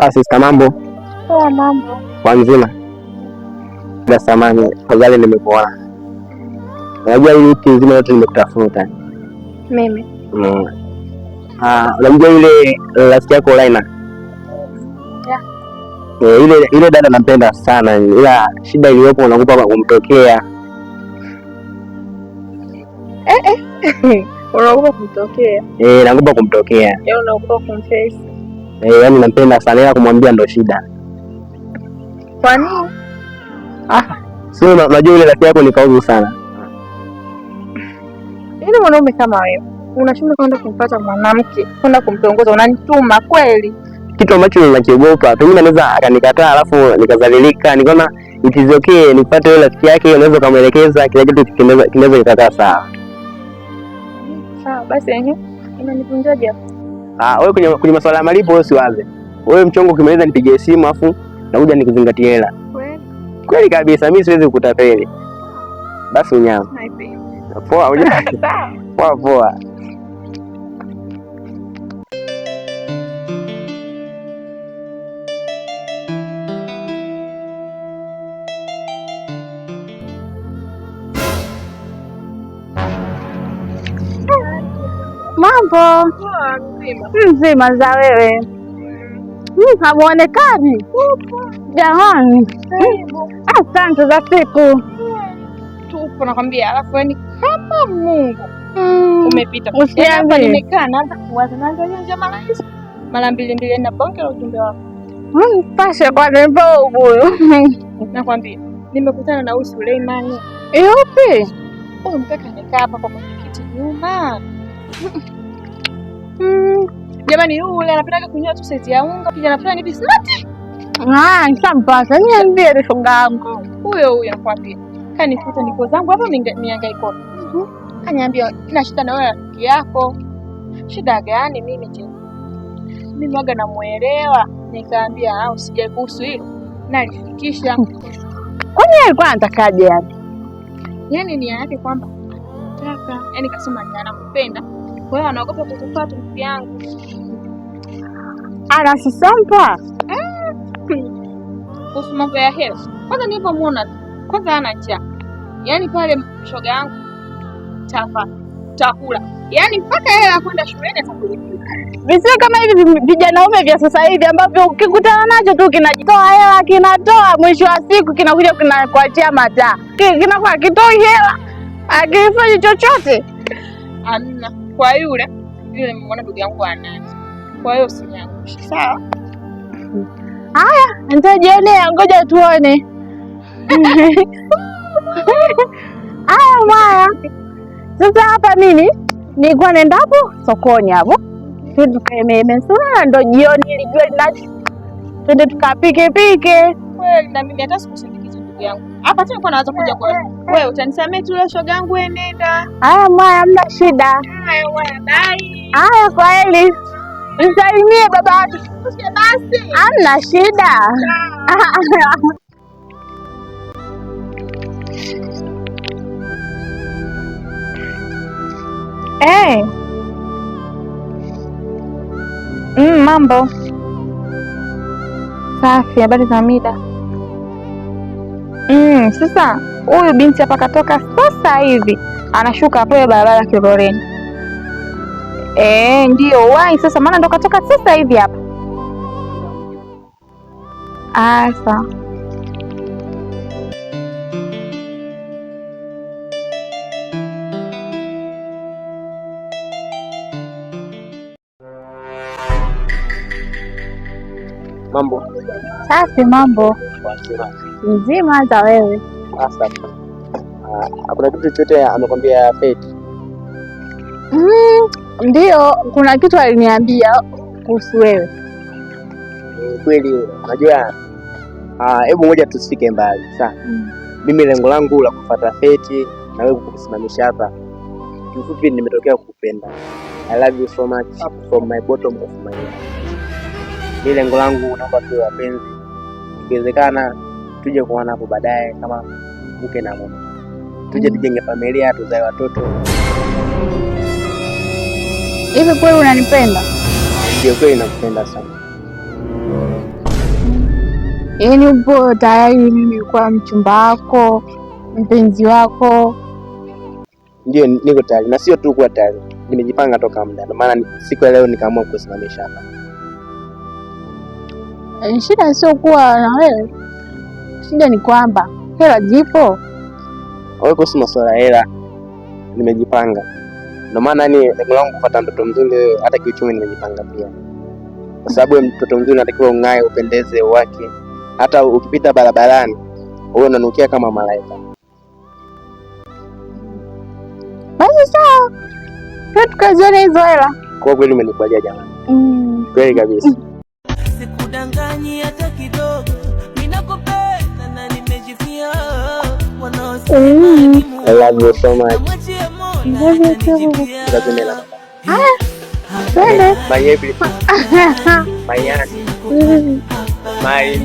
Sista, mambo poa? Mambo kwa nzima da samani, fadhali nimekuona. Unajua hii wiki nzima yote nimekutafuta mimi. Unajua yule rafiki yako Laina? Ile dada nampenda sana, ila shida iliyopo unakupa kumtokea. Unaogopa kumtokea? Naogopa kumtokea. Unaogopa kumface? Yaani nampenda sana ila kumwambia ndo shida. Kwa nini? Sio, unajua yule rafiki yako ni kauzu sana. Yaani mwanaume kama wewe unashindwa kwenda kumpata mwanamke, kwenda kumtongoza, unanituma kweli? Kitu ambacho ninakiogopa, pengine anaweza akanikataa alafu nikazalilika. Nikaona it is okay nipate yule rafiki yake, unaweza kumuelekeza kila kitu kinaweza kikakaa sawa. Sawa basi, unanipunjaje hapo? Wewe kwenye masuala ya malipo wewe usiwaze. Wewe mchongo ukimaliza nipigie simu afu nakuja nikuzingatie hela. Kweli kabisa, mimi siwezi kukutapeli. Basi unyama. Poa, poa poa. Mambo mzima za wewe? Hamuonekani jamani. Asante za siku tupo nakwambia, alafu yani kama Mungu umepita. Usiambe nimekaa naanza kuwaza naanza mara mbili na bonge la ujumbe wako. Pasha kwa nembo huyo. Nakwambia nimekutana na Suleiman. Yupi? Mpaka nikaa hapa kwa mwenyekiti nyuma. Jamani, yule anapenda kunywa tu seti ya unga, kijana fulani hivi smart. Nishampata. Niambie shoga yangu. Huyo nakwambia. Kanikuta niko zangu hapa nihangaika. Kaniambia ina shida na wewe rafiki yako. Shida gani? Mimi waga namuelewa. Nikaambia usije kuhusu hilo. Nalifikisha. Kwani alikuwa anatakaje yani? Yaani nia yake kwamba nataka, yani kasema anakupenda. Kwa hiyo anaogopa kukupata rafiki yangu. Anasisampa. Kuhusu mambo ya hela. Kwanza nilipomuona kwanza ana njaa. Yaani pale shoga yangu chakula. Yaani mpaka hela kwenda shuleni atakulipia. Visio kama hivi vijanaume vya sasa hivi ambavyo ukikutana nacho tu kinajitoa hela, kinatoa mwisho wa siku kinakuja kinakuachia mataa. Kinakuwa kitoi hela. Akifanya chochote. Amna. Kwa yule mwana ndugu yangu anaye. Kwa hiyo usiniangushe. Sawa? Haya, nitajionea, ngoja tuone. Haya Maya. Sasa hapa mimi nilikuwa naenda hapo sokoni hapo. Tukaememe sana ndo jioni ile jua linacho. Twende tukapike. Kweli na mimi hata sikusindikiza ndugu yangu. Hapa tena kwa naanza kuja kwa wewe utanisamee tu leo shoga yangu nenda. Haya Maya, hamna shida. Haya Maya, bye. Haya kwa heri. Nisalimie baba. Basi. Hamna shida. Mambo safi, habari za mida? Sasa huyu binti hapa katoka sasa hivi anashuka hapo barabara Kiloleni. Ndio wai sasa, maana ndo katoka sasa hivi hapa. Sawa. Mambo safi. Mambo mzima za wewe? Asante. Hakuna kitu chochote amekwambia Feti? Ndio, kuna kitu aliniambia kuhusu wewe. Kweli unajua, hebu ngoja tusifike mbali sana. Mimi lengo langu la kufuata Feti na wewe kukusimamisha hapa, kifupi nimetokea kukupenda. I love you so much from my bottom of my heart. Ni lengo langu, naomba tuwe wapenzi. Ikiwezekana tuje kuona hapo baadaye kama mke na mume. Tuje tujenge familia, tuzae watoto. Hivi kweli unanipenda? Ndio, kweli nakupenda sana. Yaani upo tayari mimi kuwa mchumba wako, mpenzi wako? Ndio, niko tayari, na sio tu kuwa tayari, nimejipanga toka muda. Ndio maana siku ya leo nikaamua kusimamisha hapa. Shida sio kuwa na wewe, shida ni kwamba hela zipo. Wewe kuhusu masuala ya hela, nimejipanga. Ndio maana lengo langu kupata mtoto mzuri, hata kiuchumi nimejipanga pia, kwa sababu mtoto mzuri unatakiwa ung'ae, upendeze wake, hata ukipita barabarani wewe unanukia kama malaika. Basi sawa, tukazione hizo hela. Kwa kweli umenikubalia jamani. Kweli kabisa. Sikudanganyi hata kidogo, ninakupenda na nimejifia. I love you so much. My everything. My